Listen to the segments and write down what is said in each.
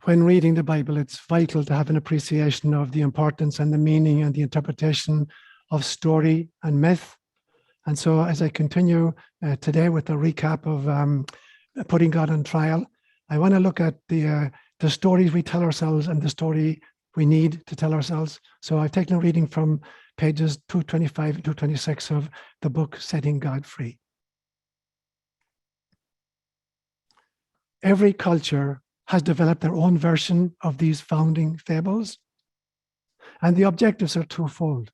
when reading the Bible, it's vital to have an appreciation of the importance and the meaning and the interpretation of story and myth. And so as I continue today with a recap of putting God on trial, I want to look at the stories we tell ourselves and the story we need to tell ourselves. So I've taken a reading from pages 225 and 226 of the book, Setting God Free. Every culture has developed their own version of these founding fables, and the objectives are twofold.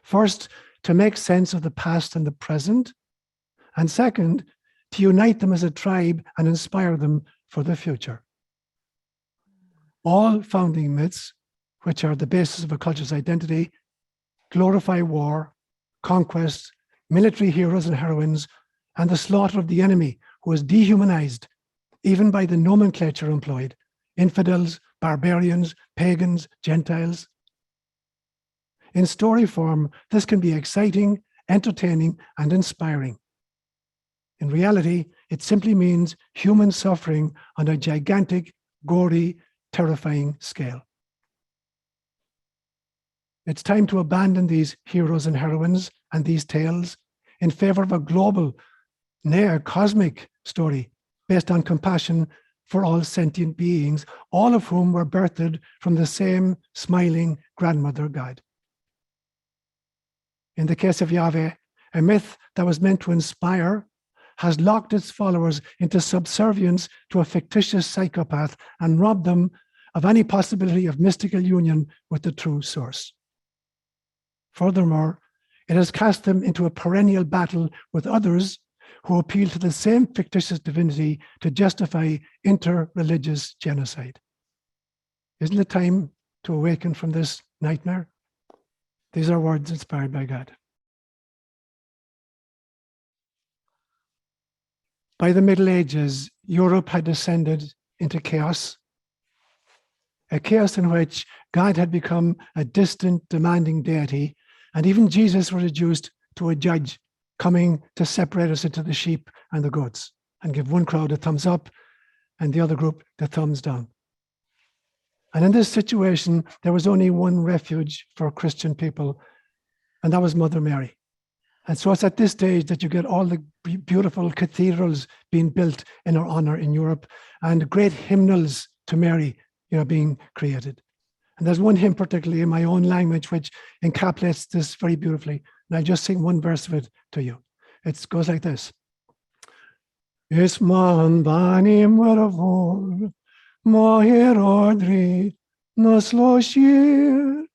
First, to make sense of the past and the present, and second, to unite them as a tribe and inspire them for the future. All founding myths, which are the basis of a culture's identity, glorify war, conquest, military heroes and heroines, and the slaughter of the enemy who is dehumanized even by the nomenclature employed: infidels, barbarians, pagans, Gentiles. In story form, this can be exciting, entertaining, and inspiring. In reality, it simply means human suffering on a gigantic, gory, terrifying scale. It's time to abandon these heroes and heroines and these tales in favor of a global, nay, cosmic story based on compassion for all sentient beings, all of whom were birthed from the same smiling grandmother God. In the case of Yahweh, a myth that was meant to inspire has locked its followers into subservience to a fictitious psychopath and robbed them of any possibility of mystical union with the true source. Furthermore, it has cast them into a perennial battle with others who appeal to the same fictitious divinity to justify inter-religious genocide. Isn't it time to awaken from this nightmare? These are words inspired by God. By the Middle Ages, Europe had descended into chaos, a chaos in which God had become a distant, demanding deity, and even Jesus was reduced to a judge coming to separate us into the sheep and the goats and give one crowd a thumbs up and the other group the thumbs down. And in this situation, there was only one refuge for Christian people, and that was Mother Mary. And so it's at this stage that you get all the beautiful cathedrals being built in her honor in Europe and great hymnals to Mary, being created. And there's one hymn particularly in my own language which encapsulates this very beautifully. And I'll just sing one verse of it to you. It goes like this. Isman banim varavor, mohir ordri, nosloshir,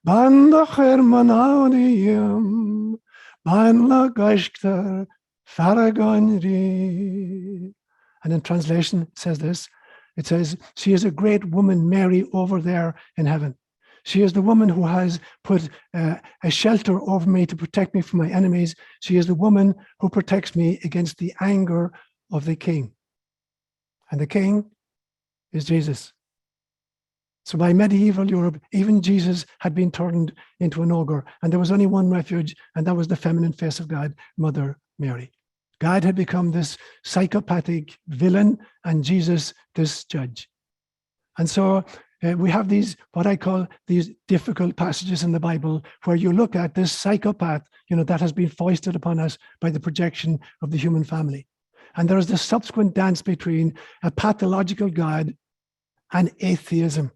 banda hermanaudium, banla gashktar, faragonri. And in translation, it says this. It says, she is a great woman, Mary, over there in heaven. She is the woman who has put a shelter over me to protect me from my enemies. She is the woman who protects me against the anger of the king. And the king is Jesus. So by medieval Europe, even Jesus had been turned into an ogre, and there was only one refuge, and that was the feminine face of God, Mother Mary. God had become this psychopathic villain, and Jesus this judge. And so we have these, what I call these difficult passages in the Bible, where you look at this psychopath, that has been foisted upon us by the projection of the human family. And there is the subsequent dance between a pathological God and atheism.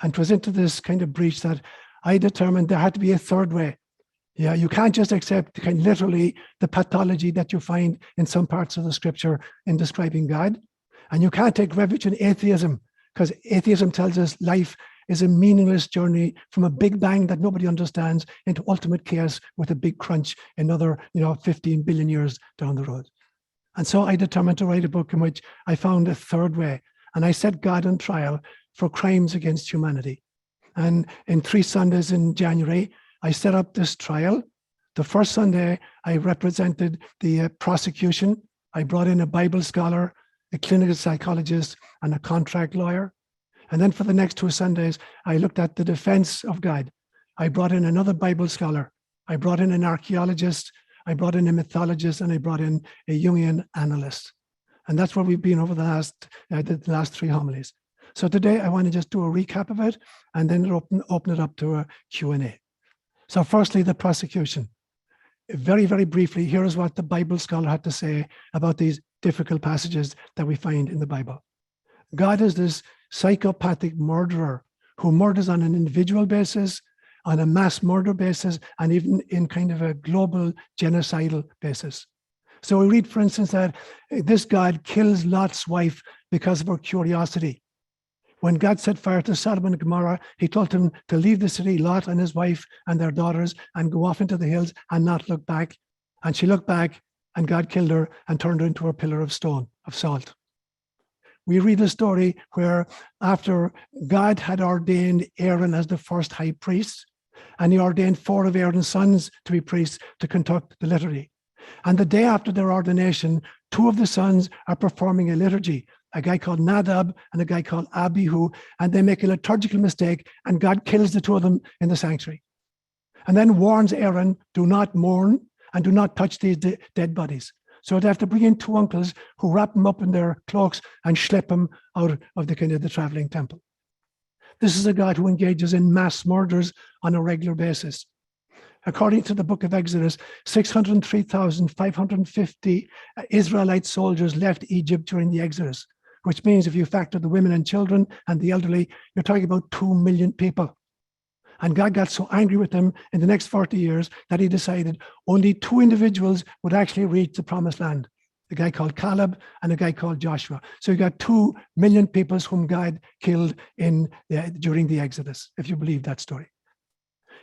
And it was into this kind of breach that I determined there had to be a third way. Yeah, you can't just accept literally the pathology that you find in some parts of the scripture in describing God. And you can't take refuge in atheism, because atheism tells us life is a meaningless journey from a big bang that nobody understands into ultimate chaos with a big crunch another 15 billion years down the road. And so I determined to write a book in which I found a third way. And I set God on trial for crimes against humanity. And in 3 Sundays in January, I set up this trial. The first Sunday, I represented the prosecution. I brought in a Bible scholar, a clinical psychologist, and a contract lawyer. And then for the next 2 Sundays, I looked at the defense of God. I brought in another Bible scholar. I brought in an archaeologist. I brought in a mythologist, and I brought in a Jungian analyst. And that's where we've been over the last 3 homilies. So today I want to just do a recap of it and then open it up to a Q&A. So firstly, the prosecution. Very, very briefly, here is what the Bible scholar had to say about these difficult passages that we find in the Bible. God is this psychopathic murderer who murders on an individual basis, on a mass murder basis, and even in kind of a global genocidal basis. So we read, for instance, that this God kills Lot's wife because of her curiosity. When God set fire to Sodom and Gomorrah, he told him to leave the city, Lot and his wife and their daughters, and go off into the hills and not look back. And she looked back, and God killed her and turned her into a pillar of stone, of salt. We read a story where after God had ordained Aaron as the first high priest, and he ordained 4 of Aaron's sons to be priests to conduct the liturgy. And the day after their ordination, 2 of the sons are performing a liturgy, a guy called Nadab and a guy called Abihu, and they make a liturgical mistake, and God kills the 2 of them in the sanctuary. And then warns Aaron, do not mourn and do not touch these dead bodies. So they have to bring in 2 uncles who wrap them up in their cloaks and schlep them out of the kind of the traveling temple. This is a God who engages in mass murders on a regular basis. According to the book of Exodus, 603,550 Israelite soldiers left Egypt during the Exodus, which means if you factor the women and children and the elderly, you're talking about 2 million people. And God got so angry with them in the next 40 years that he decided only 2 individuals would actually reach the promised land, a guy called Caleb and a guy called Joshua. So you got 2 million people whom God killed during the Exodus, if you believe that story.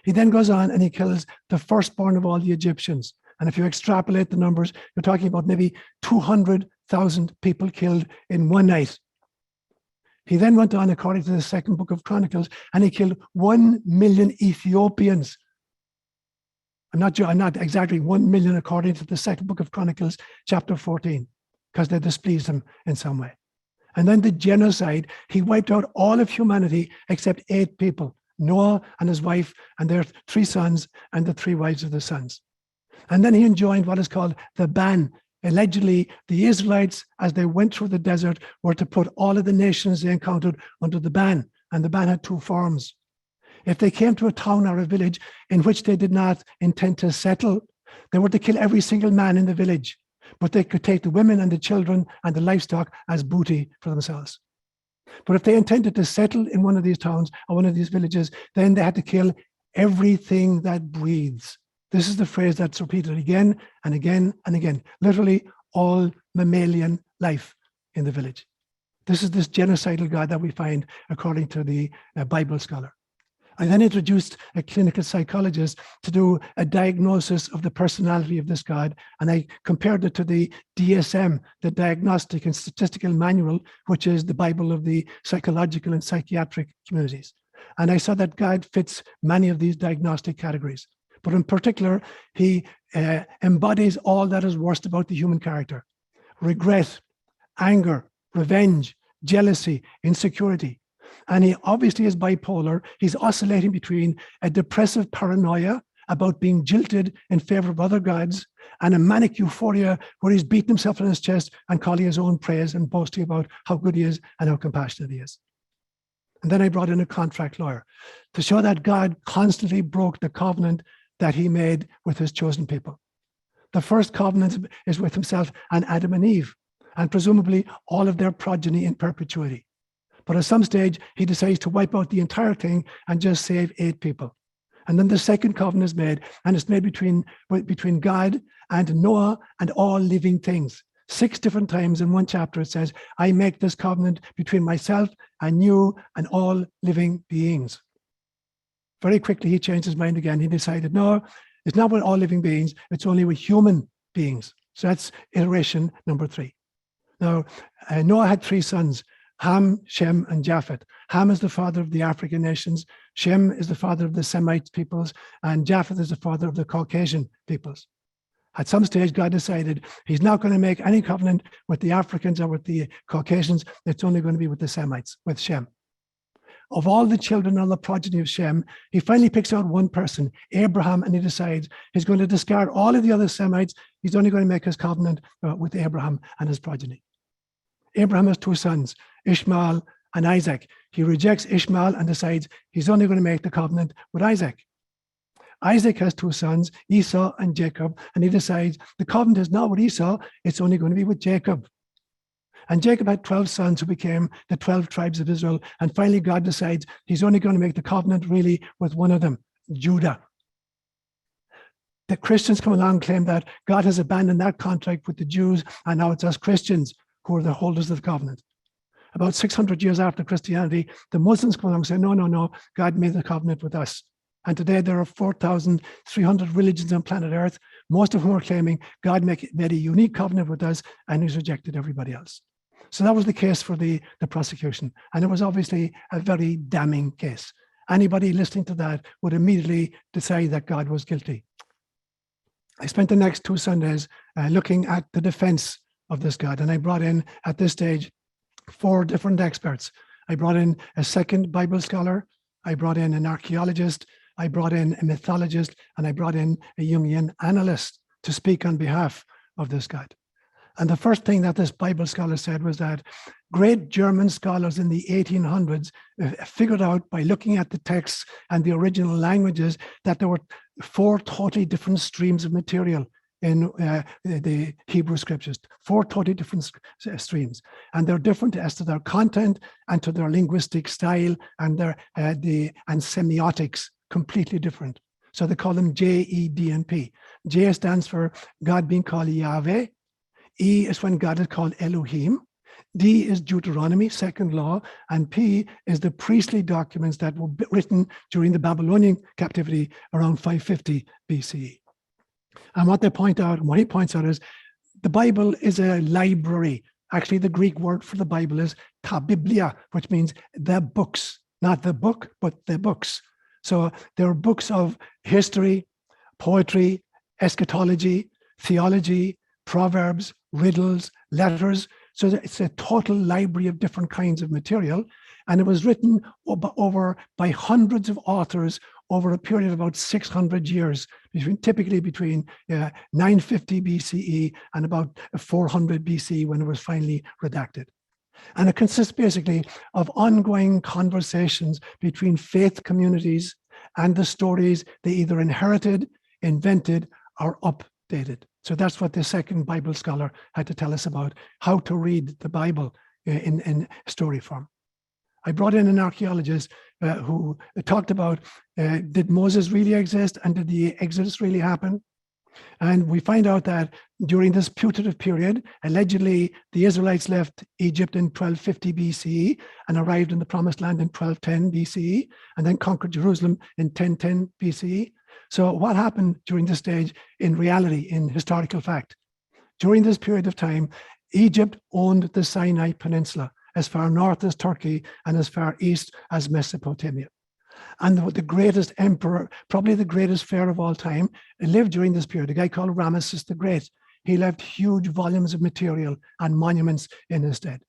He then goes on and he kills the firstborn of all the Egyptians. And if you extrapolate the numbers, you're talking about maybe 200,000 people killed in one night. He then went on, according to the 2nd book of Chronicles, and he killed 1 million Ethiopians. I'm not exaggerating, 1 million according to the 2nd book of Chronicles, chapter 14, because they displeased him in some way. And then the genocide, he wiped out all of humanity except 8 people, Noah and his wife and their 3 sons and the 3 wives of the sons. And then he enjoined what is called the ban. Allegedly, the Israelites, as they went through the desert, were to put all of the nations they encountered under the ban. And the ban had 2 forms. If they came to a town or a village in which they did not intend to settle, they were to kill every single man in the village. But they could take the women and the children and the livestock as booty for themselves. But if they intended to settle in one of these towns or one of these villages, then they had to kill everything that breathes. This is the phrase that's repeated again and again and again. Literally all mammalian life in the village. This is this genocidal God that we find according to the Bible scholar. I then introduced a clinical psychologist to do a diagnosis of the personality of this God, and I compared it to the DSM, the Diagnostic and Statistical Manual, which is the Bible of the psychological and psychiatric communities. And I saw that God fits many of these diagnostic categories. But in particular, he embodies all that is worst about the human character: regret, anger, revenge, jealousy, insecurity. And he obviously is bipolar. He's oscillating between a depressive paranoia about being jilted in favor of other gods and a manic euphoria where he's beating himself on his chest and calling his own praise and boasting about how good he is and how compassionate he is. And then I brought in a contract lawyer to show that God constantly broke the covenant that he made with his chosen people. The first covenant is with himself and Adam and Eve, and presumably all of their progeny in perpetuity. But at some stage, he decides to wipe out the entire thing and just save 8 people. And then the second covenant is made, and it's made between God and Noah and all living things. 6 different times in one chapter it says, I make this covenant between myself and you and all living beings. Very quickly, he changed his mind again. He decided, no, it's not with all living beings, it's only with human beings. So that's iteration number 3. Now, Noah had 3 sons, Ham, Shem, and Japheth. Ham is the father of the African nations, Shem is the father of the Semite peoples, and Japheth is the father of the Caucasian peoples. At some stage, God decided he's not going to make any covenant with the Africans or with the Caucasians. It's only going to be with the Semites, with Shem. Of all the children on the progeny of Shem, he finally picks out one person, Abraham, and he decides he's going to discard all of the other Semites. He's only going to make his covenant with Abraham and his progeny. Abraham has 2 sons, Ishmael and Isaac. He rejects Ishmael and decides he's only going to make the covenant with Isaac. Isaac has two sons, Esau and Jacob, and he decides the covenant is not with Esau, it's only going to be with Jacob. And Jacob had 12 sons who became the 12 tribes of Israel. And finally, God decides he's only going to make the covenant really with one of them, Judah. The Christians come along and claim that God has abandoned that contract with the Jews, and now it's us Christians who are the holders of the covenant. About 600 years after Christianity, the Muslims come along and say, no, God made the covenant with us. And today there are 4,300 religions on planet Earth, most of whom are claiming God made a unique covenant with us and he's rejected everybody else. So that was the case for the prosecution. And it was obviously a very damning case. Anybody listening to that would immediately decide that God was guilty. I spent the next 2 Sundays looking at the defense of this God. And I brought in, at this stage, 4 different experts. I brought in a second Bible scholar. I brought in an archaeologist. I brought in a mythologist. And I brought in a Jungian analyst to speak on behalf of this God. And the first thing that this Bible scholar said was that great German scholars in the 1800s figured out by looking at the texts and the original languages that there were 4 totally different streams of material in the Hebrew scriptures, 4 totally different streams. And they're different as to their content and to their linguistic style and their and semiotics, completely different. So they call them J, E, D, and P. J stands for God being called Yahweh. E is when God is called Elohim. D is Deuteronomy, second law, and P is the priestly documents that were written during the Babylonian captivity around 550 BCE. And what they point out, and what he points out is the Bible is a library. Actually, the Greek word for the Bible is ta biblia, which means the books, not the book, but the books. So there are books of history, poetry, eschatology, theology, proverbs, riddles, letters. So it's a total library of different kinds of material. And it was written over by hundreds of authors over a period of about 600 years, typically between 950 BCE and about 400 BC when it was finally redacted. And it consists basically of ongoing conversations between faith communities and the stories they either inherited, invented, or updated. So that's what the second Bible scholar had to tell us about, how to read the Bible in story form. I brought in an archaeologist who talked about, did Moses really exist and did the Exodus really happen? And we find out that during this putative period, allegedly the Israelites left Egypt in 1250 BCE and arrived in the Promised Land in 1210 BCE and then conquered Jerusalem in 1010 BCE. So what happened during this stage in reality, in historical fact? During this period of time, Egypt owned the Sinai Peninsula as far north as Turkey and as far east as Mesopotamia. And the greatest emperor, probably the greatest pharaoh of all time, lived during this period, a guy called Ramesses the Great. He left huge volumes of material and monuments in his stead.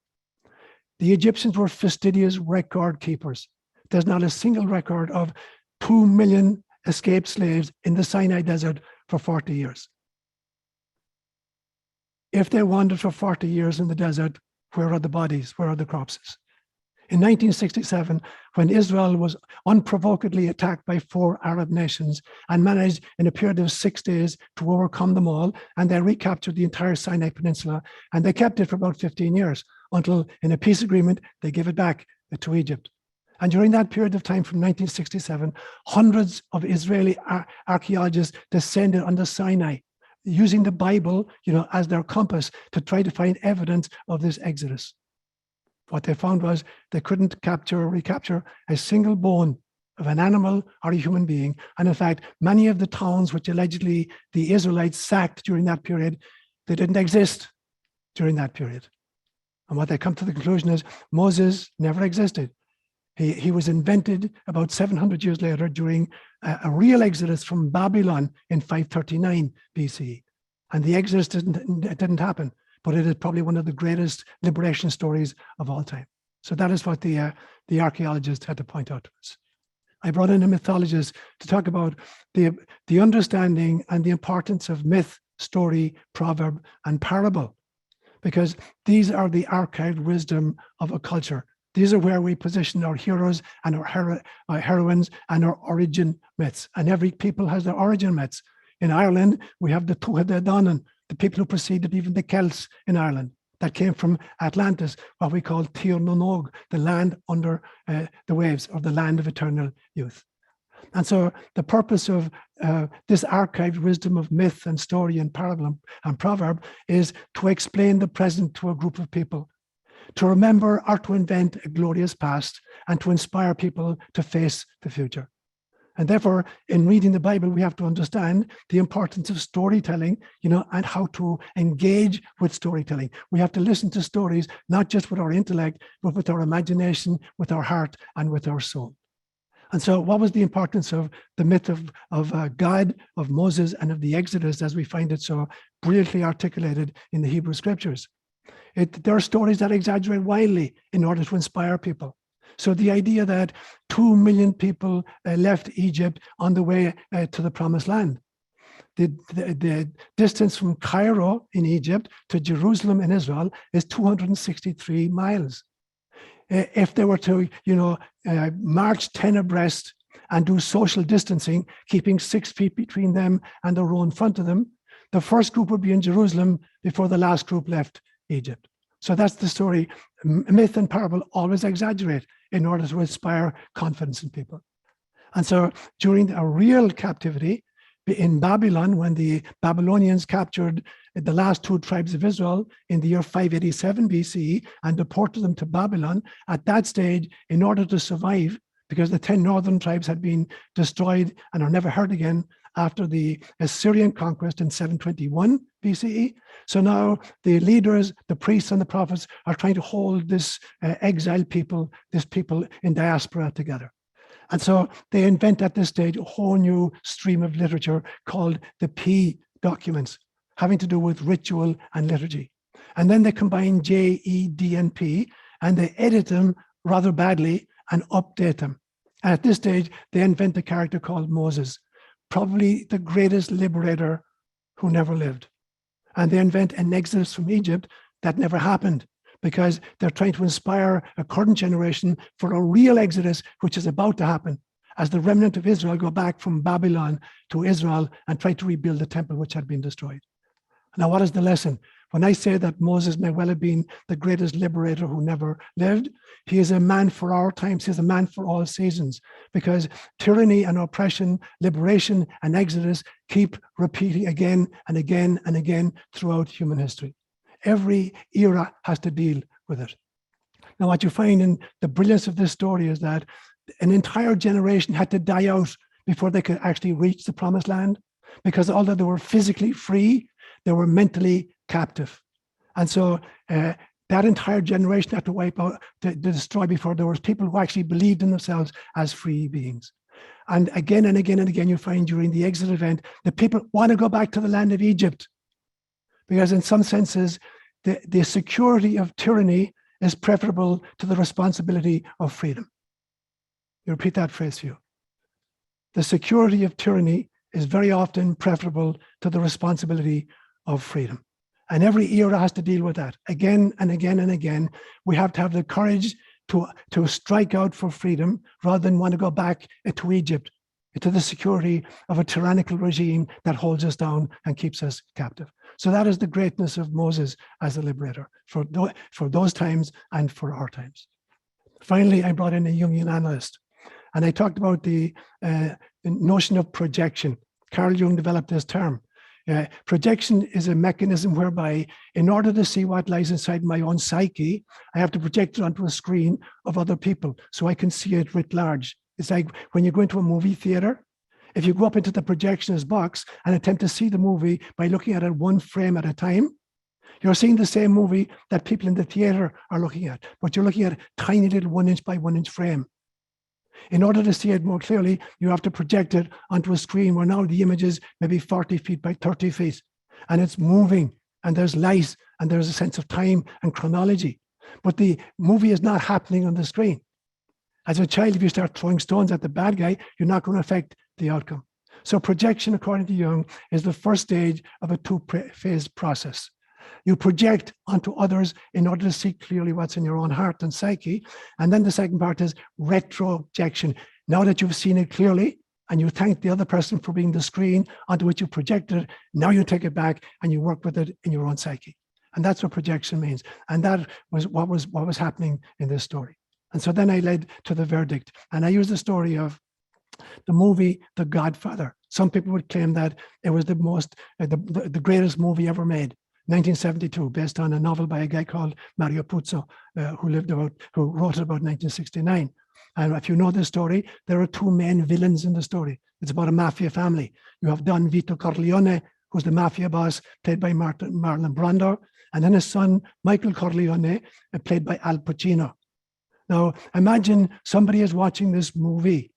The Egyptians were fastidious record keepers. There's not a single record of 2 million escaped slaves in the Sinai Desert for 40 years. If they wandered for 40 years in the desert, where are the bodies? Where are the corpses? In 1967, when Israel was unprovokedly attacked by 4 Arab nations and managed in a period of 6 days to overcome them all, and they recaptured the entire Sinai Peninsula, and they kept it for about 15 years until in a peace agreement, they gave it back to Egypt. And during that period of time from 1967, hundreds of Israeli archaeologists descended on the Sinai, using the Bible, as their compass to try to find evidence of this exodus. What they found was they couldn't capture or recapture a single bone of an animal or a human being. And in fact, many of the towns which allegedly the Israelites sacked during that period, they didn't exist during that period. And what they come to the conclusion is Moses never existed. He was invented about 700 years later during a real exodus from Babylon in 539 BCE. And the exodus didn't happen, but it is probably one of the greatest liberation stories of all time. So that is what the archaeologists had to point out to us. I brought in a mythologist to talk about the understanding and the importance of myth, story, proverb, and parable, because these are the archived wisdom of a culture. These are where we position our heroes and our heroines and our origin myths. And every people has their origin myths. In Ireland, we have the Tuatha Dé Danann, the people who preceded even the Celts in Ireland, that came from Atlantis, what we call Tír na nÓg, the land under the waves, or the land of eternal youth. And so the purpose of this archived wisdom of myth and story and parable and proverb is to explain the present to a group of people, to remember or to invent a glorious past, and to inspire people to face the future. And therefore, in reading the Bible, we have to understand the importance of storytelling, and how to engage with storytelling. We have to listen to stories, not just with our intellect, but with our imagination, with our heart, and with our soul. And so what was the importance of the myth of God, of Moses, and of the Exodus, as we find it so brilliantly articulated in the Hebrew scriptures? There are stories that exaggerate wildly in order to inspire people. So the idea that 2 million people left Egypt on the way to the Promised Land. The distance from Cairo in Egypt to Jerusalem in Israel is 263 miles. If they were to, march 10 abreast and do social distancing, keeping 6 feet between them and the row in front of them, the first group would be in Jerusalem before the last group left Egypt. So that's the story. Myth and parable always exaggerate in order to inspire confidence in people. And so during a real captivity in Babylon, when the Babylonians captured the last 2 tribes of Israel in the year 587 BCE and deported them to Babylon, at that stage, in order to survive, because the 10 northern tribes had been destroyed and are never heard again after the Assyrian conquest in 721 BCE. So now the leaders, the priests and the prophets are trying to hold this exiled people, this people in diaspora together. And so they invent at this stage a whole new stream of literature called the P documents, having to do with ritual and liturgy. And then they combine J, E, D, and P, and they edit them rather badly and update them. And at this stage, they invent a character called Moses, probably the greatest liberator who never lived. And they invent an exodus from Egypt that never happened, because they're trying to inspire a current generation for a real exodus, which is about to happen, as the remnant of Israel go back from Babylon to Israel and try to rebuild the temple which had been destroyed. Now, what is the lesson? When I say that Moses may well have been the greatest liberator who never lived, he is a man for our times. He is a man for all seasons, because tyranny and oppression, liberation and exodus keep repeating again and again and again throughout human history. Every era has to deal with it. Now, what you find in the brilliance of this story is that an entire generation had to die out before they could actually reach the Promised Land, because although they were physically free, they were mentally captive. And so that entire generation had to wipe out, to destroy before there was people who actually believed in themselves as free beings. And again and again and again, you find during the exit event, the people want to go back to the land of Egypt, because in some senses, the security of tyranny is preferable to the responsibility of freedom. You repeat that phrase for you. The security of tyranny is very often preferable to the responsibility of freedom. And every era has to deal with that again and again and again. We have to have the courage to strike out for freedom rather than want to go back to Egypt, to the security of a tyrannical regime that holds us down and keeps us captive. So that is the greatness of Moses as a liberator for those times and for our times. Finally, I brought in a Jungian analyst, and I talked about the notion of projection. Carl Jung developed this term. Projection is a mechanism whereby, in order to see what lies inside my own psyche, I have to project it onto a screen of other people so I can see it writ large. It's like when you go into a movie theater, if you go up into the projectionist box and attempt to see the movie by looking at it one frame at a time, you're seeing the same movie that people in the theater are looking at, but you're looking at a tiny little 1 inch by 1 inch frame. In order to see it more clearly, you have to project it onto a screen where now the image is maybe 40 feet by 30 feet, and it's moving, and there's light, and there's a sense of time and chronology. But the movie is not happening on the screen. As a child, if you start throwing stones at the bad guy, you're not going to affect the outcome. So projection, according to Jung, is the first stage of a two-phase process. You project onto others in order to see clearly what's in your own heart and psyche. And then the second part is retrojection. Now that you've seen it clearly, and you thank the other person for being the screen onto which you projected it, now you take it back and you work with it in your own psyche. And that's what projection means. And that was what was happening in this story. And so then I led to the verdict. And I used the story of the movie, The Godfather. Some people would claim that it was the greatest movie ever made. 1972, based on a novel by a guy called Mario Puzo, who wrote it about 1969. And if you know the story, there are two main villains in the story. It's about a mafia family. You have Don Vito Corleone, who's the mafia boss, played by Marlon Brando, and then his son, Michael Corleone, played by Al Pacino. Now, imagine somebody is watching this movie,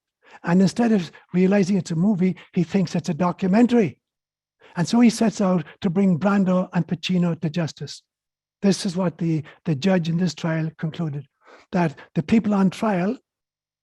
and instead of realizing it's a movie, he thinks it's a documentary. And so he sets out to bring Brando and Pacino to justice. This is what the judge in this trial concluded, that the people on trial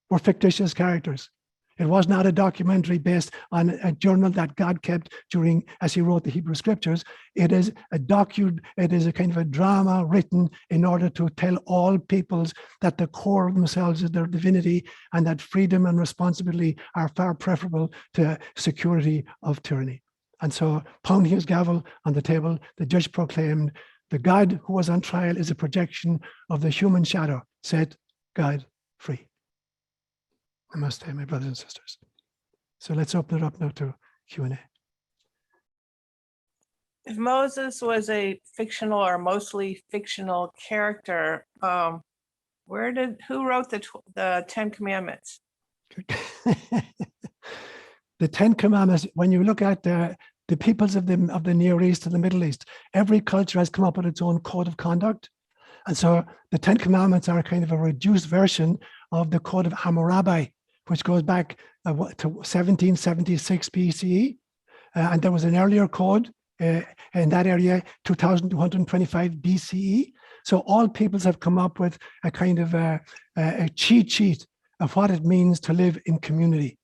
were fictitious characters. It was not a documentary based on a journal that God kept during, as he wrote the Hebrew scriptures. It is a kind of a drama written in order to tell all peoples that the core of themselves is their divinity, and that freedom and responsibility are far preferable to security of tyranny. And so, pounding his gavel on the table, the judge proclaimed, the God who was on trial is a projection of the human shadow. Set God free. Namaste, my brothers and sisters. So let's open it up now to Q&A. If Moses was a fictional or mostly fictional character, who wrote the 10 Commandments? The 10 Commandments, when you look at the peoples of the Near East and the Middle East, every culture has come up with its own code of conduct. And so the 10 Commandments are kind of a reduced version of the Code of Hammurabi, which goes back to 1776 BCE. And there was an earlier code in that area, 2225 BCE. So all peoples have come up with a kind of a cheat sheet of what it means to live in community.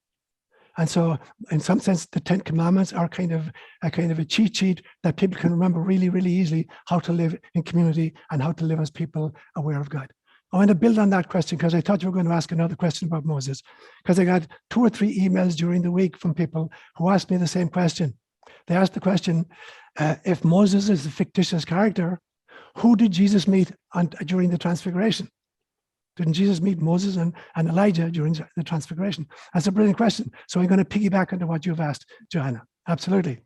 And so in some sense, the 10 Commandments are kind of a cheat sheet that people can remember really, really easily how to live in community and how to live as people aware of God. I want to build on that question because I thought you were going to ask another question about Moses, because I got 2 or 3 emails during the week from people who asked me the same question. They asked the question, if Moses is a fictitious character, who did Jesus meet during the Transfiguration? Didn't Jesus meet Moses and Elijah during the Transfiguration? That's a brilliant question. So I'm going to piggyback into what you've asked, Joanna. Absolutely.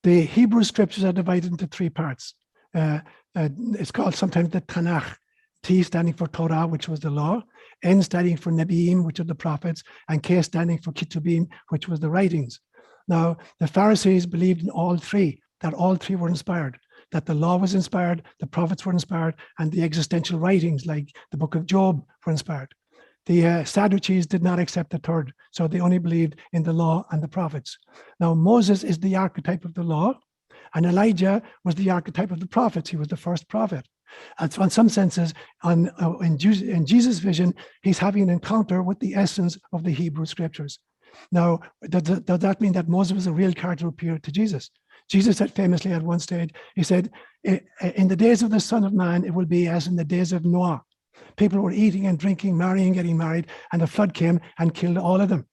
The Hebrew scriptures are divided into 3 parts. It's called sometimes the Tanakh. T standing for Torah, which was the law, N standing for Nebiim, which are the prophets, and K standing for Ketubim, which was the writings. Now, the Pharisees believed in all 3, that all 3 were inspired, that the law was inspired, the prophets were inspired, and the existential writings like the book of Job were inspired. The Sadducees did not accept the third, so they only believed in the law and the prophets. Now, Moses is the archetype of the law, and Elijah was the archetype of the prophets. He was the first prophet. And so in some senses, in Jesus' vision, he's having an encounter with the essence of the Hebrew scriptures. Now, does that mean that Moses was a real character who appeared to Jesus? Jesus said famously at one stage, he said, in the days of the Son of Man, it will be as in the days of Noah. People were eating and drinking, marrying, getting married, and the flood came and killed all of them.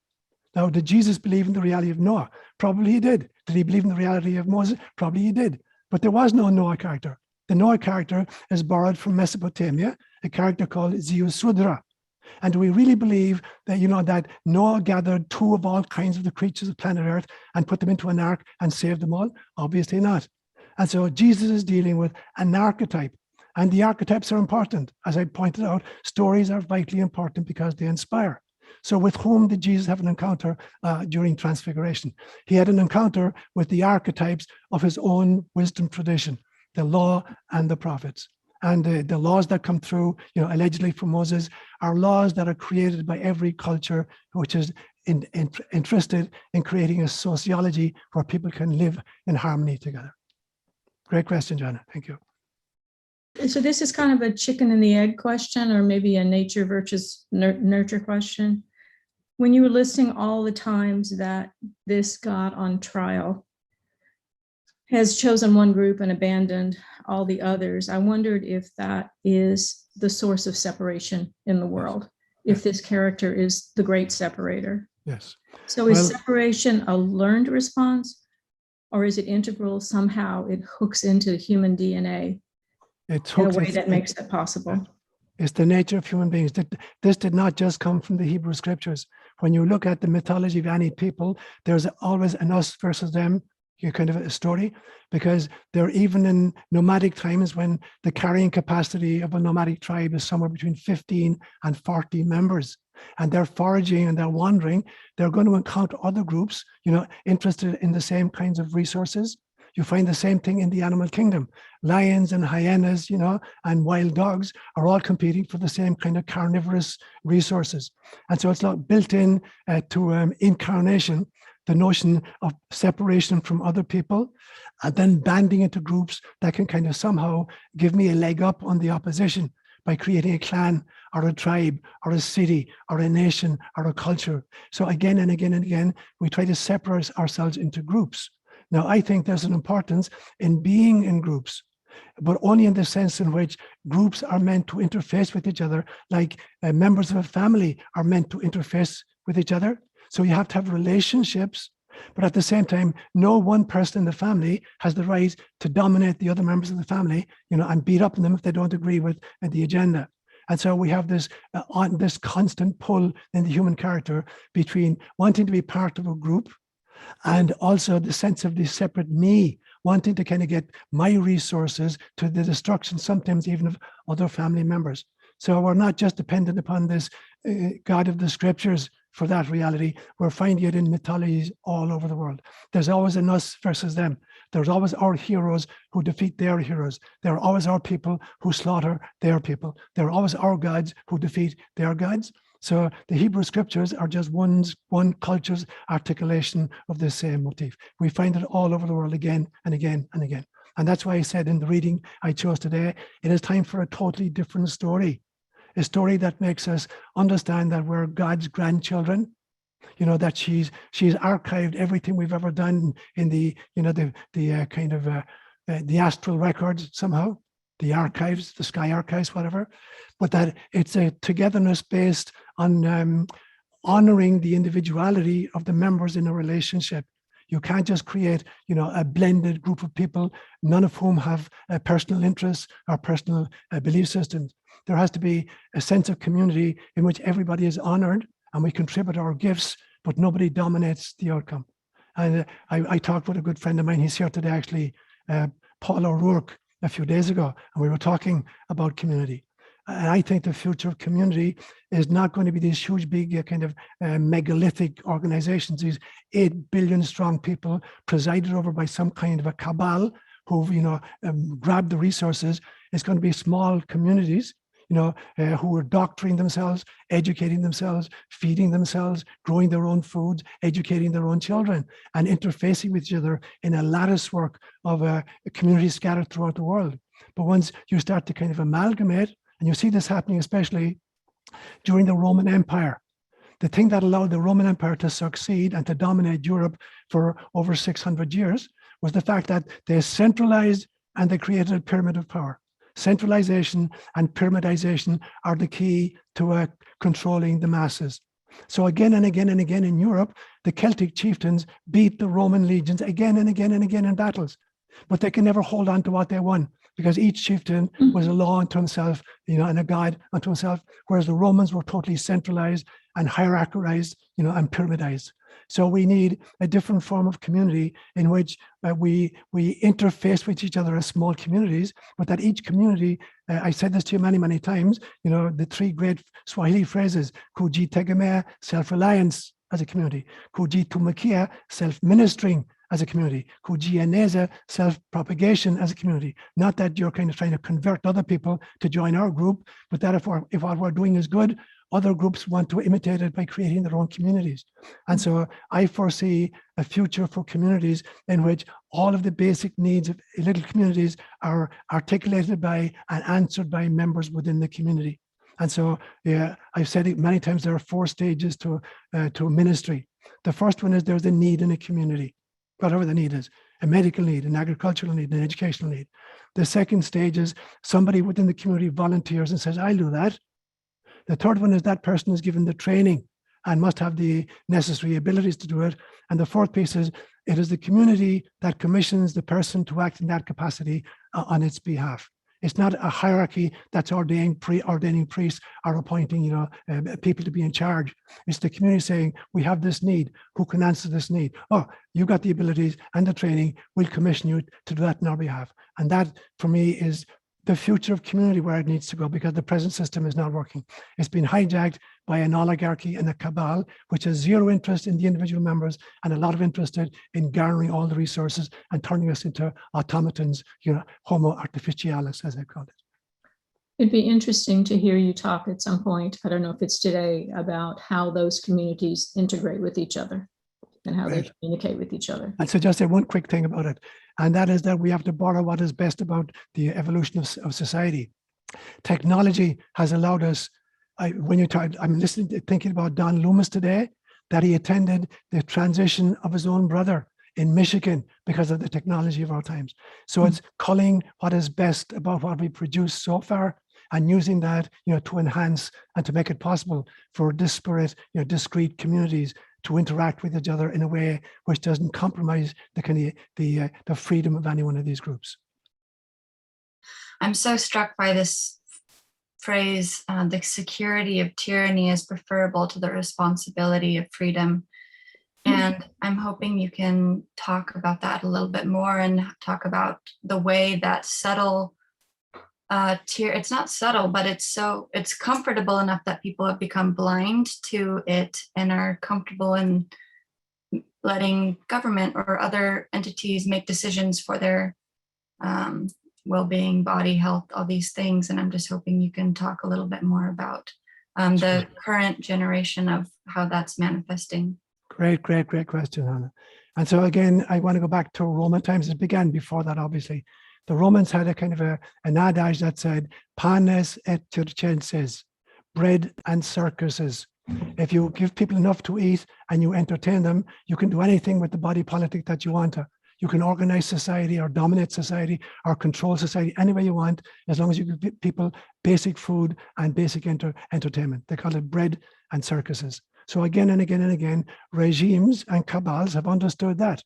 Now, did Jesus believe in the reality of Noah? Probably he did. Did he believe in the reality of Moses? Probably he did. But there was no Noah character. The Noah character is borrowed from Mesopotamia, a character called Ziusudra. And do we really believe that, that Noah gathered 2 of all kinds of the creatures of planet Earth and put them into an ark and saved them all? Obviously not. And so Jesus is dealing with an archetype, and the archetypes are important. As I pointed out, stories are vitally important because they inspire. So with whom did Jesus have an encounter during Transfiguration? He had an encounter with the archetypes of his own wisdom tradition, the law and the prophets. And the laws that come through, allegedly from Moses, are laws that are created by every culture which is interested in creating a sociology where people can live in harmony together. Great question, Joanna. Thank you. So this is kind of a chicken and the egg question, or maybe a nature versus nurture question. When you were listing all the times that this got on trial, has chosen one group and abandoned all the others. I wondered if that is the source of separation in the world, if this character is the great separator. Yes. So is separation a learned response, or is it integral? Somehow it hooks into human DNA in a way that makes it possible. It's the nature of human beings. This did not just come from the Hebrew scriptures. When you look at the mythology of any people, there's always an us versus them kind of a story, because they're even in nomadic times when the carrying capacity of a nomadic tribe is somewhere between 15 and 40 members. And they're foraging and they're wandering. They're going to encounter other groups, interested in the same kinds of resources. You find the same thing in the animal kingdom. Lions and hyenas, and wild dogs are all competing for the same kind of carnivorous resources. And so it's not built in to incarnation, the notion of separation from other people, and then banding into groups that can kind of somehow give me a leg up on the opposition by creating a clan or a tribe or a city or a nation or a culture. So again and again and again, we try to separate ourselves into groups. Now, I think there's an importance in being in groups, but only in the sense in which groups are meant to interface with each other, like members of a family are meant to interface with each other. So you have to have relationships, but at the same time, no one person in the family has the right to dominate the other members of the family, and beat up on them if they don't agree with the agenda. And so we have this this constant pull in the human character between wanting to be part of a group and also the sense of the separate me, wanting to kind of get my resources to the destruction, sometimes even of other family members. So we're not just dependent upon this God of the scriptures for that reality. We're finding it in mythologies all over the world. There's always an us versus them. There's always our heroes who defeat their heroes. There are always our people who slaughter their people. There are always our gods who defeat their gods. So the Hebrew scriptures are just one culture's articulation of the same motif. We find it all over the world again and again and again. And that's why I said in the reading I chose today, it is time for a totally different story. A story that makes us understand that we're God's grandchildren, that she's archived everything we've ever done in the astral records somehow, the archives, the sky archives, whatever, but that it's a togetherness based on honoring the individuality of the members in a relationship. You can't just create, a blended group of people, none of whom have personal interests or personal belief systems. There has to be a sense of community in which everybody is honored and we contribute our gifts, but nobody dominates the outcome. And I talked with a good friend of mine, he's here today actually, Paul O'Rourke, a few days ago, and we were talking about community. And I think the future of community is not going to be these huge, big kind of megalithic organizations, these 8 billion strong people presided over by some kind of a cabal who've, grabbed the resources. It's going to be small communities, who are doctoring themselves, educating themselves, feeding themselves, growing their own foods, educating their own children, and interfacing with each other in a lattice work of a community scattered throughout the world. But once you start to kind of amalgamate, and you see this happening especially during the Roman Empire, the thing that allowed the Roman Empire to succeed and to dominate Europe for over 600 years was the fact that they centralized and they created a pyramid of power. Centralization and pyramidization are the key to controlling the masses. So again and again and again in Europe, the Celtic chieftains beat the Roman legions again and again and again in battles, but they can never hold on to what they won because each chieftain was a law unto himself, and a god unto himself, whereas the Romans were totally centralized and hierarchized, and pyramidized. So we need a different form of community in which we interface with each other as small communities, but that each community, I said this to you many, many times, the 3 great Swahili phrases, kujitegemea, self-reliance as a community, kujitumikia, self-ministering as a community, kujieneza, self-propagation as a community. Not that you're kind of trying to convert other people to join our group, but that if what we're doing is good, other groups want to imitate it by creating their own communities. And so I foresee a future for communities in which all of the basic needs of little communities are articulated by and answered by members within the community. And so, I've said it many times, there are 4 stages to ministry. The first one is there's a need in a community, whatever the need is. a medical need, an agricultural need, an educational need. The second stage is somebody within the community volunteers and says, I'll do that. The third one is that person is given the training and must have the necessary abilities to do it. And the fourth piece is it is the community that commissions the person to act in that capacity on its behalf. It's not a hierarchy that's ordaining priests or appointing, people to be in charge. It's the community saying, we have this need. Who can answer this need? Oh, you've got the abilities and the training. We'll commission you to do that on our behalf. And that, for me, is the future of community where it needs to go, because the present system is not working. It's been hijacked by an oligarchy and a cabal, which has zero interest in the individual members and a lot of interest in garnering all the resources and turning us into automatons, homo artificialis, as they call it. It'd be interesting to hear you talk at some point, I don't know if it's today, about how those communities integrate with each other and how they communicate with each other. And so just say one quick thing about it, and that is that we have to borrow what is best about the evolution of society. Technology has allowed us, I'm listening, thinking about Don Loomis today, that he attended the transition of his own brother in Michigan because of the technology of our times. So it's culling what is best about what we produce so far and using that, to enhance and to make it possible for disparate, discrete communities to interact with each other in a way which doesn't compromise the freedom of any one of these groups. I'm so struck by this phrase, the security of tyranny is preferable to the responsibility of freedom. And I'm hoping you can talk about that a little bit more and talk about the way that subtle it's not subtle, but it's comfortable enough that people have become blind to it and are comfortable in letting government or other entities make decisions for their well-being, body health, all these things. And I'm just hoping you can talk a little bit more about the current generation of how that's manifesting. Great question, Hannah. And so again, I want to go back to Roman times. It began before that, obviously. The Romans had a kind of an adage that said, panes et circenses, bread and circuses. If you give people enough to eat and you entertain them, you can do anything with the body politic that you want to. You can organize society or dominate society or control society any way you want, as long as you give people basic food and basic entertainment. They call it bread and circuses. So again and again and again, regimes and cabals have understood that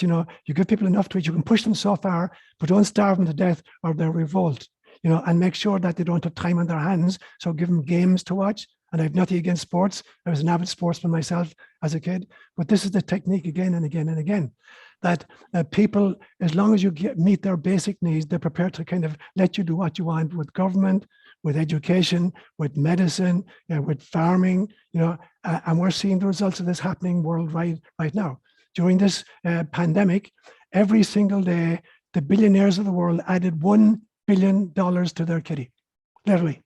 you give people enough to eat, you can push them so far, but don't starve them to death or they'll revolt, and make sure that they don't have time on their hands. So give them games to watch. And I have nothing against sports. I was an avid sportsman myself as a kid, but this is the technique again and again and again, that people, as long as you meet their basic needs, they're prepared to kind of let you do what you want with government, with education, with medicine, with farming, and we're seeing the results of this happening worldwide right now. During this pandemic, every single day, the billionaires of the world added $1 billion to their kitty, literally.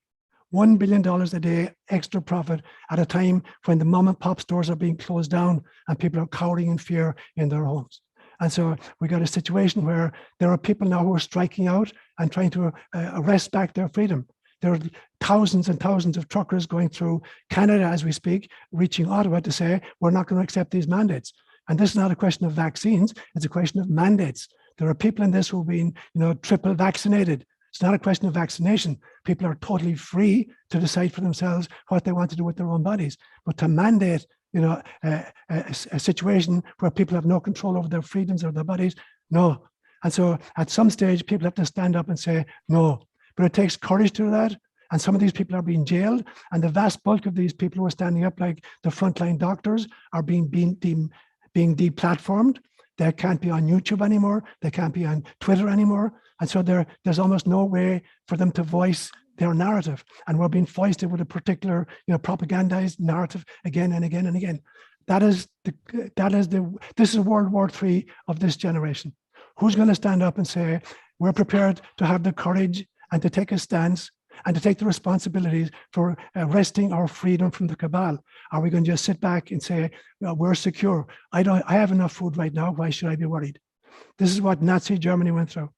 $1 billion a day extra profit at a time when the mom and pop stores are being closed down and people are cowering in fear in their homes. And so we got a situation where there are people now who are striking out and trying to wrest back their freedom. There are thousands and thousands of truckers going through Canada as we speak, reaching Ottawa to say, we're not going to accept these mandates. And this is not a question of vaccines, it's a question of mandates. There are people in this who've been, triple vaccinated. It's not a question of vaccination. People are totally free to decide for themselves what they want to do with their own bodies. But to mandate, a situation where people have no control over their freedoms or their bodies, no. And so at some stage, people have to stand up and say no. But it takes courage to do that. And some of these people are being jailed. And the vast bulk of these people who are standing up, like the frontline doctors, are being deplatformed. They can't be on YouTube anymore. They can't be on Twitter anymore. And so there's almost no way for them to voice their narrative. And we're being foisted with a particular, propagandized narrative again and again and again. This is World War III of this generation. Who's going to stand up and say, we're prepared to have the courage and to take a stance and to take the responsibilities for wresting our freedom from the cabal? Are we going to just sit back and say, well, we're secure? I have enough food right now. Why should I be worried? This is what Nazi Germany went through.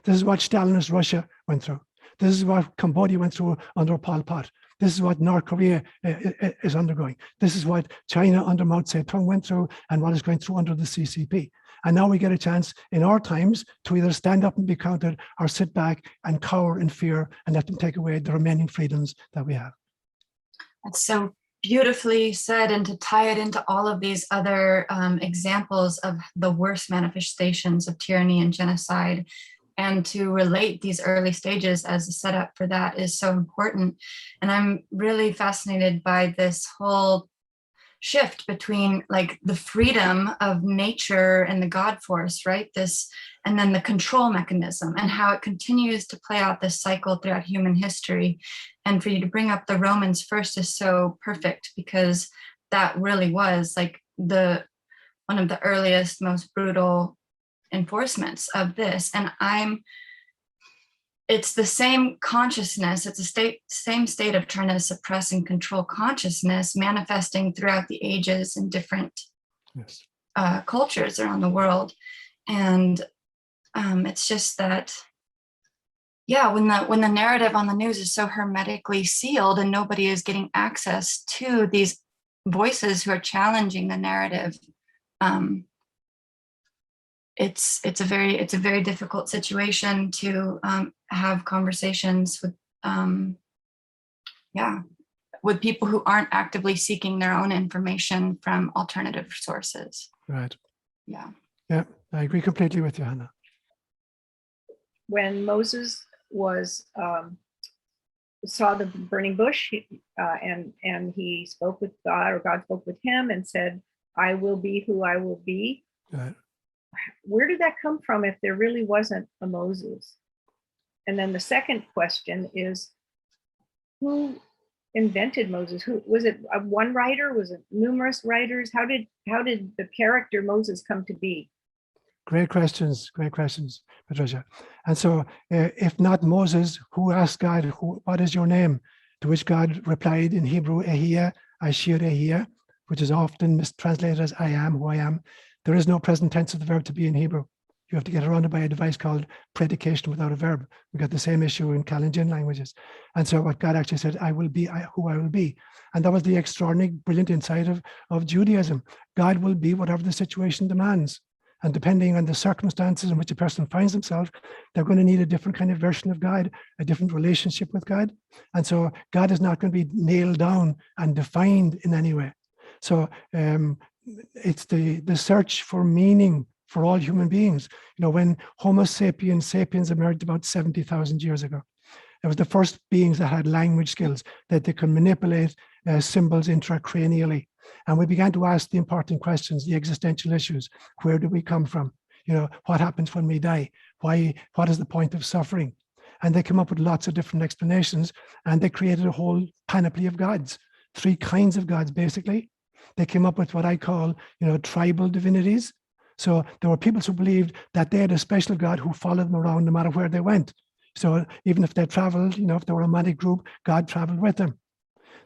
This is what Stalinist Russia went through. This is what Cambodia went through under Pol Pot. This is what North Korea is undergoing. This is what China under Mao Zedong went through and what is going through under the CCP. And now we get a chance in our times to either stand up and be counted or sit back and cower in fear and let them take away the remaining freedoms that we have. That's so beautifully said, and to tie it into all of these other examples of the worst manifestations of tyranny and genocide, and to relate these early stages as a setup for that is so important. And I'm really fascinated by this whole shift between like the freedom of nature and the God force, right? This, and then the control mechanism and how it continues to play out this cycle throughout human history. And for you to bring up the Romans first is so perfect, because that really was like one of the earliest, most brutal enforcements of this. And it's the same consciousness, it's a same state of trying to suppress and control consciousness manifesting throughout the ages in different cultures around the world. And it's just that, yeah, when the narrative on the news is so hermetically sealed and nobody is getting access to these voices who are challenging the narrative, it's a very difficult situation to have conversations with with people who aren't actively seeking their own information from alternative sources. Right. Yeah. Yeah, I agree completely with you, Hannah. When Moses saw the burning bush, and he spoke with God, or God spoke with him and said, "I will be who I will be." Right. Where did that come from if there really wasn't a Moses? And then the second question is, who invented Moses? Who was it? One writer? Was it numerous writers? How did the character Moses come to be? Great questions, Patricia. And so if not Moses, who asked God, what is your name? To which God replied in Hebrew, Ehiyah, Ashir Ehiyah, which is often mistranslated as I am who I am. There is no present tense of the verb to be in Hebrew. You have to get around it by a device called predication without a verb. We got the same issue in Kalenjin languages. And so what God actually said, I will be who I will be. And that was the extraordinary, brilliant insight of Judaism. God will be whatever the situation demands. And depending on the circumstances in which a person finds themselves, they're going to need a different kind of version of God, a different relationship with God. And so God is not going to be nailed down and defined in any way. So it's the search for meaning for all human beings. You know, when Homo sapiens emerged about 70,000 years ago, it was the first beings that had language skills, that they could manipulate symbols intracranially. And we began to ask the important questions, the existential issues. Where do we come from? You know, what happens when we die? Why? What is the point of suffering? And they came up with lots of different explanations, and they created a whole panoply of gods, 3 kinds of gods, basically. They came up with what I call, tribal divinities. So there were people who believed that they had a special God who followed them around no matter where they went. So even if they traveled, if they were a nomadic group, God traveled with them.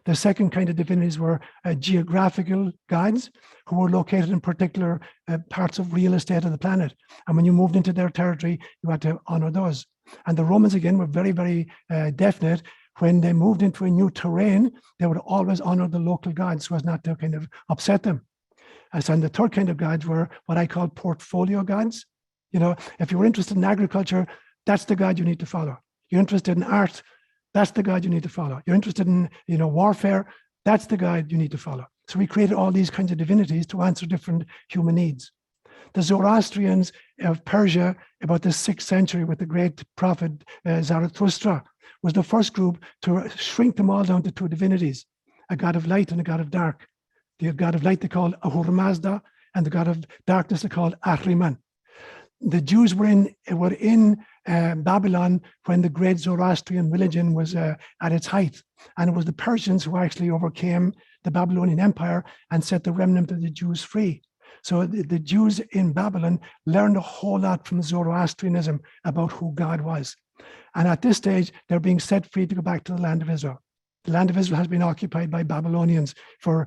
The second kind of divinities were geographical gods who were located in particular parts of real estate of the planet. And when you moved into their territory, you had to honor those. And the Romans, again, were very, very definite. When they moved into a new terrain, they would always honor the local gods so as not to kind of upset them. And the third kind of gods were what I call portfolio gods. If you were interested in agriculture, that's the God you need to follow. You're interested in art, that's the God you need to follow. You're interested in, warfare, that's the God you need to follow. So we created all these kinds of divinities to answer different human needs. The Zoroastrians of Persia, about the 6th century with the great prophet Zarathustra, was the first group to shrink them all down to 2 divinities, a God of light and a God of dark. The God of light they called Ahura Mazda, and the God of darkness they called Ahriman. The Jews were in Babylon when the great Zoroastrian religion was at its height. And it was the Persians who actually overcame the Babylonian Empire and set the remnant of the Jews free. So the Jews in Babylon learned a whole lot from Zoroastrianism about who God was. And at this stage, they're being set free to go back to the land of Israel. The land of Israel has been occupied by Babylonians for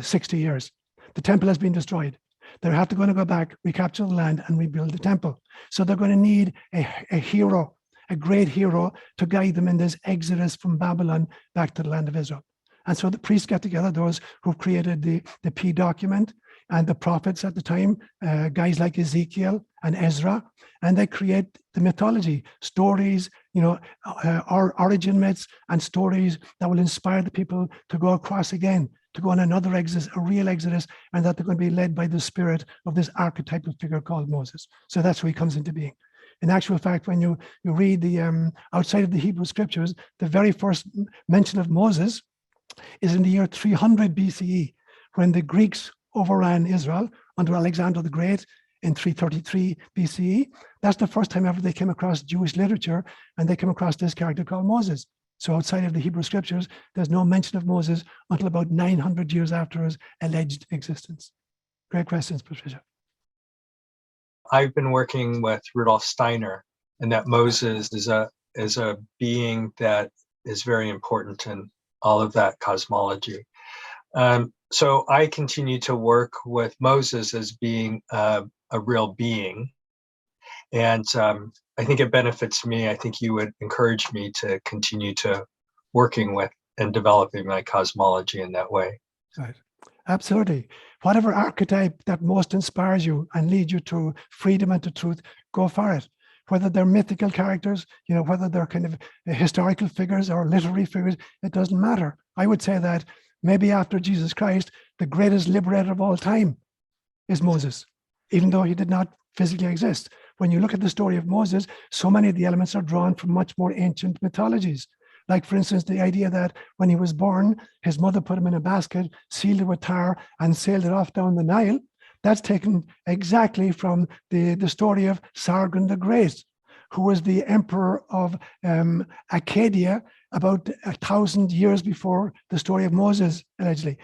60 years. The temple has been destroyed. They have to go back, recapture the land, and rebuild the temple. So they're going to need a hero, a great hero to guide them in this exodus from Babylon back to the land of Israel. And so the priests get together, those who created the P document, and the prophets at the time, guys like Ezekiel and Ezra, and they create the mythology, stories, origin myths and stories that will inspire the people to go across again, to go on another exodus, a real exodus, and that they're going to be led by the spirit of this archetypal figure called Moses. So that's where he comes into being. In actual fact, when you read the outside of the Hebrew scriptures, the very first mention of Moses is in the year 300 BCE, when the Greeks overran Israel under Alexander the Great in 333 BCE. That's the first time ever they came across Jewish literature, and they came across this character called Moses. So outside of the Hebrew scriptures, there's no mention of Moses until about 900 years after his alleged existence. Great questions, Patricia. I've been working with Rudolf Steiner, and that Moses is a being that is very important in all of that cosmology. So I continue to work with Moses as being a real being. And I think it benefits me. I think you would encourage me to continue to working with and developing my cosmology in that way. Right. Absolutely. Whatever archetype that most inspires you and leads you to freedom and to truth, go for it. Whether they're mythical characters, whether they're kind of historical figures or literary figures, it doesn't matter. I would say that maybe after Jesus Christ, the greatest liberator of all time is Moses, even though he did not physically exist. When you look at the story of Moses, so many of the elements are drawn from much more ancient mythologies. Like, for instance, the idea that when he was born, his mother put him in a basket, sealed it with tar, and sailed it off down the Nile. That's taken exactly from the story of Sargon the Great, who was the emperor of Acadia about 1,000 years before the story of Moses, allegedly.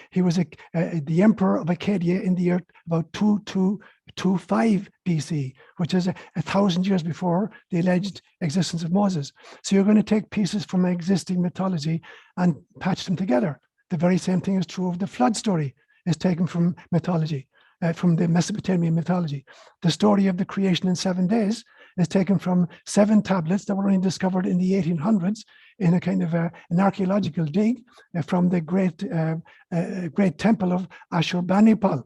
He was the emperor of Acadia in the year about 2225 BC, which is 1,000 years before the alleged existence of Moses. So you're going to take pieces from existing mythology and patch them together. The very same thing is true of the flood story, is taken from mythology, from the Mesopotamian mythology. The story of the creation in 7 days is taken from 7 tablets that were only discovered in the 1800s in a kind of an archaeological dig from the great temple of Ashurbanipal,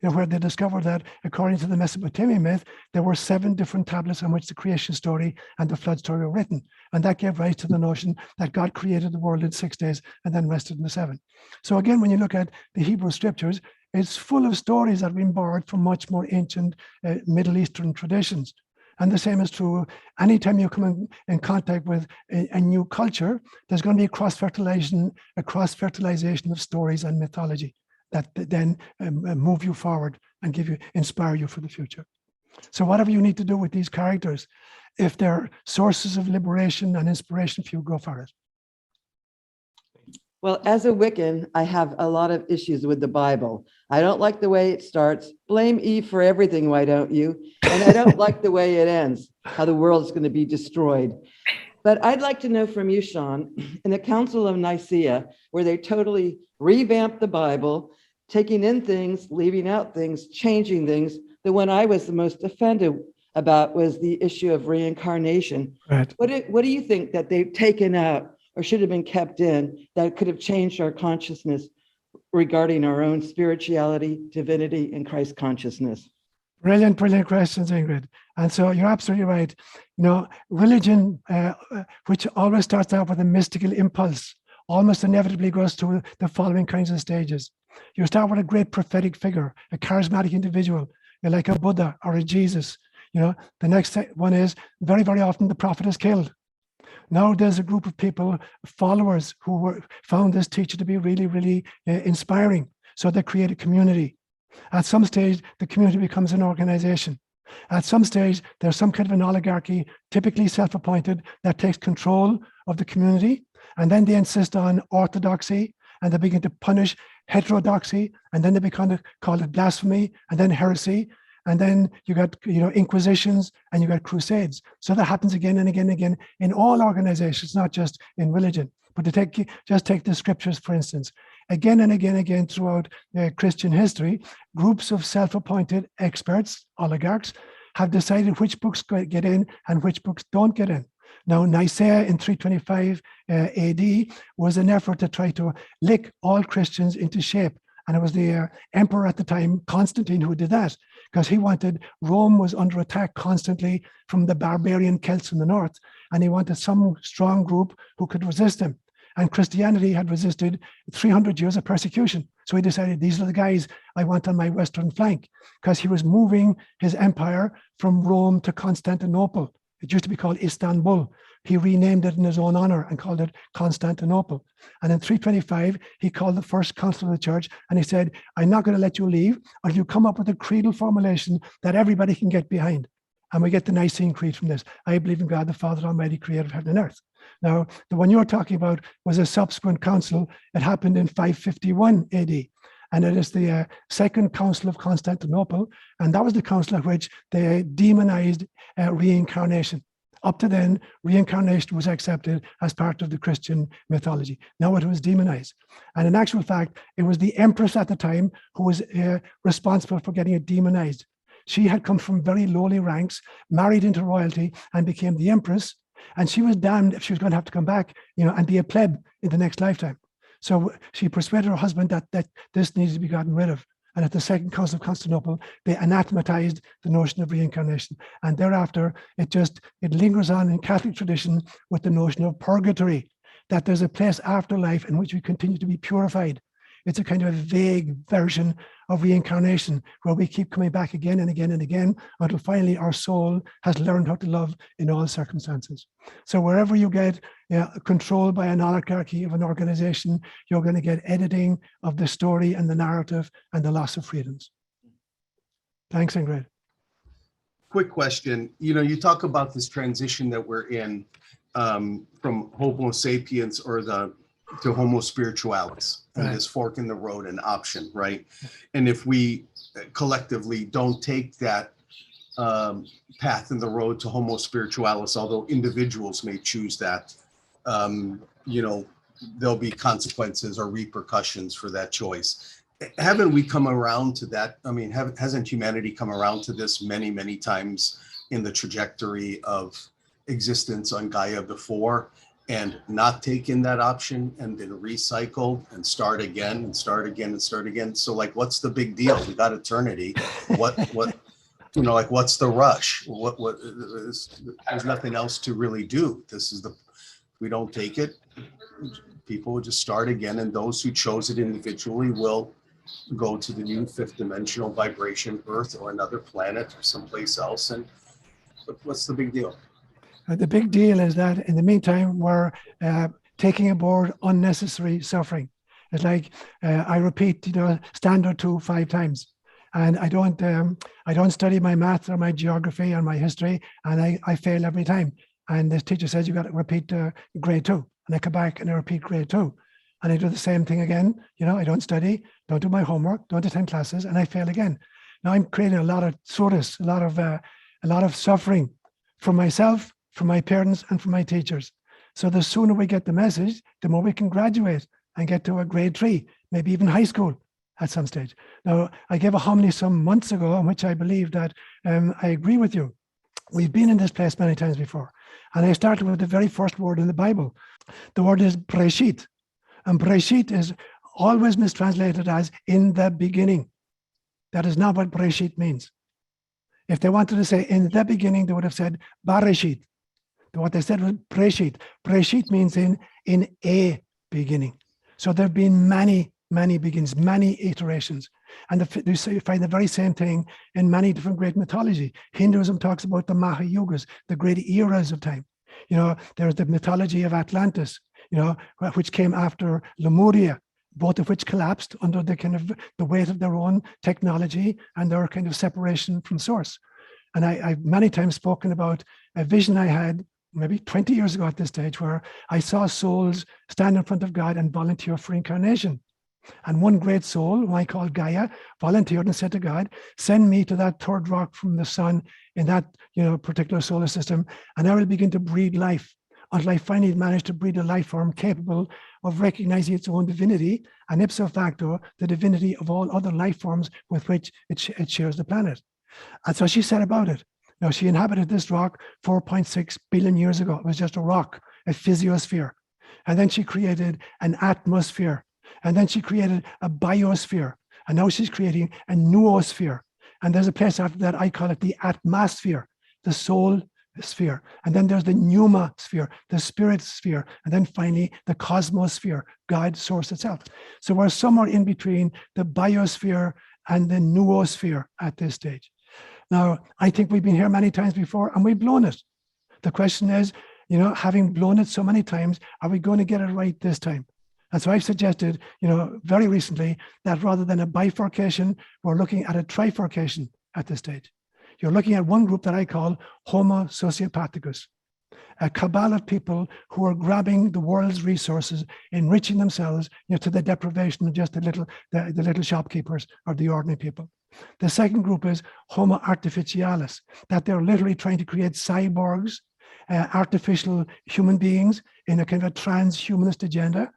where they discovered that, according to the Mesopotamian myth, there were 7 different tablets on which the creation story and the flood story were written. And that gave rise to the notion that God created the world in 6 days and then rested in the 7. So again, when you look at the Hebrew scriptures, it's full of stories that have been borrowed from much more ancient Middle Eastern traditions. And the same is true anytime you come in contact with a new culture, there's going to be a cross-fertilization of stories and mythology that then move you forward and inspire you for the future. So whatever you need to do with these characters, if they're sources of liberation and inspiration for you, go for it. Well, as a Wiccan, I have a lot of issues with the Bible. I don't like the way it starts. Blame Eve for everything, why don't you? And I don't like the way it ends, how the world is going to be destroyed. But I'd like to know from you, Seán, in the Council of Nicaea, where they totally revamped the Bible, taking in things, leaving out things, changing things, the one I was the most offended about was the issue of reincarnation. Right. What do you think that they've taken out or should have been kept in that could have changed our consciousness regarding our own spirituality, divinity, and Christ consciousness? Brilliant questions, Ingrid. And so you're absolutely right. Religion, which always starts out with a mystical impulse, almost inevitably goes through the following kinds of stages. You start with a great prophetic figure, a charismatic individual, like a Buddha or a Jesus. The next one is very, very often the prophet is killed. Now there's a group of people, followers, who found this teacher to be really, really inspiring. So they create a community. At some stage, the community becomes an organization. At some stage, there's some kind of an oligarchy, typically self-appointed, that takes control of the community. And then they insist on orthodoxy, and they begin to punish heterodoxy, and then they call it blasphemy, and then heresy. And then you got, inquisitions, and you got crusades. So that happens again and again and again in all organizations, not just in religion. But just take the scriptures, for instance. Again and again and again throughout Christian history, groups of self-appointed experts, oligarchs, have decided which books get in and which books don't get in. Now, Nicaea in 325 AD was an effort to try to lick all Christians into shape. And it was the emperor at the time, Constantine, who did that, because he wanted, Rome was under attack constantly from the barbarian Celts in the north, and he wanted some strong group who could resist him. And Christianity had resisted 300 years of persecution. So he decided, these are the guys I want on my western flank, because he was moving his empire from Rome to Constantinople. It used to be called Istanbul. He renamed it in his own honor and called it Constantinople. And in 325, he called the first council of the church and he said, I'm not going to let you leave until you come up with a creedal formulation that everybody can get behind. And we get the Nicene Creed from this. I believe in God, the Father Almighty, creator of heaven and earth. Now, the one you're talking about was a subsequent council. It happened in 551 AD. And it is the Second Council of Constantinople. And that was the council at which they demonized reincarnation. Up to then, reincarnation was accepted as part of the Christian mythology. Now it was demonized. And in actual fact, it was the empress at the time who was responsible for getting it demonized. She had come from very lowly ranks, married into royalty, and became the empress. And she was damned if she was going to have to come back, and be a pleb in the next lifetime. So she persuaded her husband that this needed to be gotten rid of. And at the Second Council of Constantinople, they anathematized the notion of reincarnation. And thereafter, it lingers on in Catholic tradition with the notion of purgatory, that there's a place after life in which we continue to be purified. It's a kind of a vague version of reincarnation where we keep coming back again and again and again until finally our soul has learned how to love in all circumstances. So wherever you get controlled by an oligarchy of an organization, you're going to get editing of the story and the narrative and the loss of freedoms. Thanks, Ingrid. Quick question. You talk about this transition that we're in from Homo sapiens to Homo spiritualis, and Right. this fork in the road and option, right? And if we collectively don't take that path in the road to Homo spiritualis, although individuals may choose that, there'll be consequences or repercussions for that choice. Haven't we come around to that? I mean, hasn't humanity come around to this many, many times in the trajectory of existence on Gaia before, and not taken that option and then recycled and start again and start again and start again? So what's the big deal? We got eternity. What what's the rush? There's nothing else to really do. We don't take it, people will just start again, and those who chose it individually will go to the new fifth dimensional vibration, Earth or another planet or someplace else. And what's the big deal? The big deal is that in the meantime, we're taking aboard unnecessary suffering. It's like I repeat, standard 2 5 times, and I don't study my math or my geography or my history, and I fail every time. And this teacher says you got to repeat grade 2, and I come back and I repeat grade 2, and I do the same thing again. I don't study, don't do my homework, don't attend classes, and I fail again. Now I'm creating a lot of sodas, a lot of suffering for myself, for my parents, and for my teachers. So the sooner we get the message, the more we can graduate and get to a grade 3, maybe even high school at some stage. Now, I gave a homily some months ago in which I believe that I agree with you. We've been in this place many times before. And I started with the very first word in the Bible. The word is Breshit. And Breshit is always mistranslated as in the beginning. That is not what Breshit means. If they wanted to say in the beginning, they would have said Bareshit. What they said was Breshit. Breshit means in a beginning. So there have been many beginnings, many iterations. And you find the very same thing in many different great mythology. Hinduism talks about the Mahayugas, the great eras of time. There's the mythology of Atlantis, which came after Lemuria, both of which collapsed under the weight of their own technology and their kind of separation from source. And I've many times spoken about a vision I had maybe 20 years ago at this stage, where I saw souls stand in front of God and volunteer for incarnation. And one great soul, who I call Gaia, volunteered and said to God, send me to that third rock from the sun in that particular solar system, and I will begin to breed life until I finally managed to breed a life form capable of recognizing its own divinity, and ipso facto, the divinity of all other life forms with which it shares the planet. And so she said about it, Now, she inhabited this rock 4.6 billion years ago. It was just a rock, a physiosphere. And then she created an atmosphere. And then she created a biosphere. And now she's creating a noosphere. And there's a place after that, I call it the atmosphere, the soul sphere. And then there's the pneuma sphere, the spirit sphere. And then finally, the cosmosphere, God, source itself. So we're somewhere in between the biosphere and the noosphere at this stage. Now, I think we've been here many times before and we've blown it. The question is, you know, having blown it so many times, are we going to get it right this time? And so I've suggested, you know, very recently that rather than a bifurcation, we're looking at a trifurcation at this stage. You're looking at one group that I call Homo sociopathicus, a cabal of people who are grabbing the world's resources, enriching themselves, you know, to the deprivation of just the little shopkeepers or the ordinary people. The second group is Homo artificialis, that they're literally trying to create cyborgs, artificial human beings in a kind of a transhumanist agenda,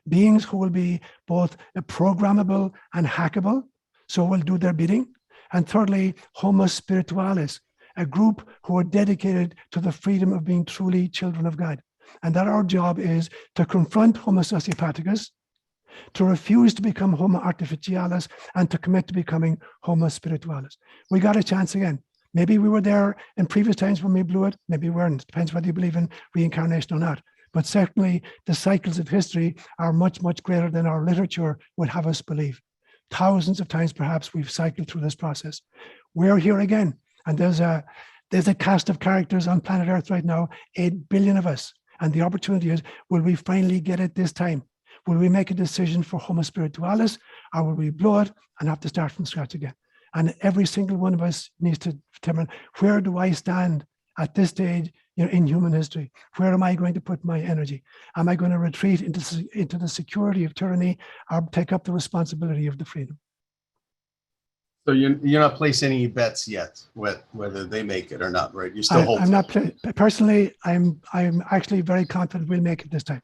beings who will be both programmable and hackable, so will do their bidding. And thirdly, Homo spiritualis, a group who are dedicated to the freedom of being truly children of God. And that our job is to confront Homo sociopathicus, to refuse to become Homo artificialis, and to commit to becoming Homo spiritualis. We got a chance again. Maybe we were there in previous times when we blew it, maybe we weren't. It depends whether you believe in reincarnation or not. But certainly the cycles of history are much, much greater than our literature would have us believe. Thousands of times perhaps we've cycled through this process. We're here again. And there's a cast of characters on planet Earth right now, 8 billion of us. And the opportunity is, will we finally get it this time? Will we make a decision for Homo spiritualis, or will we blow it and have to start from scratch again? And every single one of us needs to determine, where do I stand at this stage, you know, in human history? Where am I going to put my energy? Am I going to retreat into the security of tyranny, or take up the responsibility of the freedom? So you're not placing any bets yet, whether they make it or not, right? You're still hopeful. I'm not personally. I'm actually very confident we'll make it this time.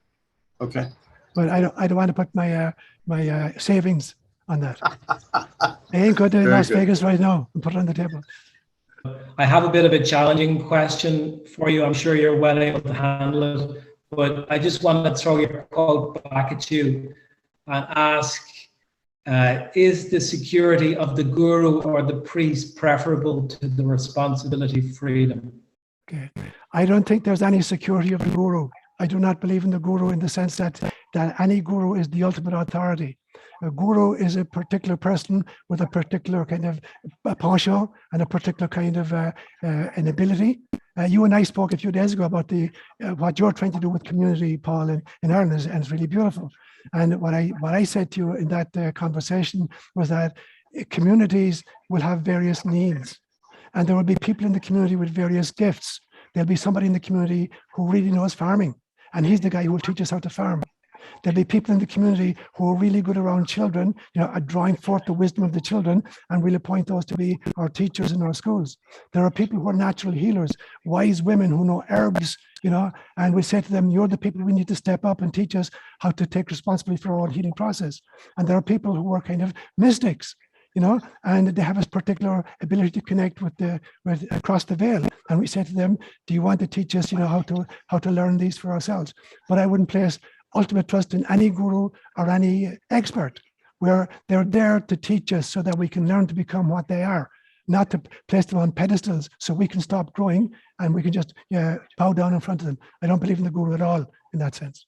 Okay. But I don't want to put my my savings on that. I ain't going to Las Vegas right now and put it on the table. I have a bit of a challenging question for you. I'm sure you're well able to handle it, but I just want to throw your call back at you and ask, is the security of the guru or the priest preferable to the responsibility of freedom? Okay. I don't think there's any security of the guru. I do not believe in the guru in the sense that any guru is the ultimate authority. A guru is a particular person with a particular kind of penchant and a particular kind of an ability. You and I spoke a few days ago about what you're trying to do with community, Paul, in Ireland, and it's really beautiful. And what I said to you in that conversation was that communities will have various needs, and there will be people in the community with various gifts. There'll be somebody in the community who really knows farming, and he's the guy who will teach us how to farm. There'll be people in the community who are really good around children, you know, drawing forth the wisdom of the children, and we'll appoint those to be our teachers in our schools. There are people who are natural healers, wise women who know herbs, you know, and we say to them, you're the people we need to step up and teach us how to take responsibility for our own healing process. And there are people who are kind of mystics, you know, and they have this particular ability to connect with across the veil. And we say to them, do you want to teach us, you know, how to learn these for ourselves? But I wouldn't place ultimate trust in any guru or any expert, where they're there to teach us so that we can learn to become what they are, not to place them on pedestals so we can stop growing and we can just bow down in front of them. I don't believe in the guru at all in that sense.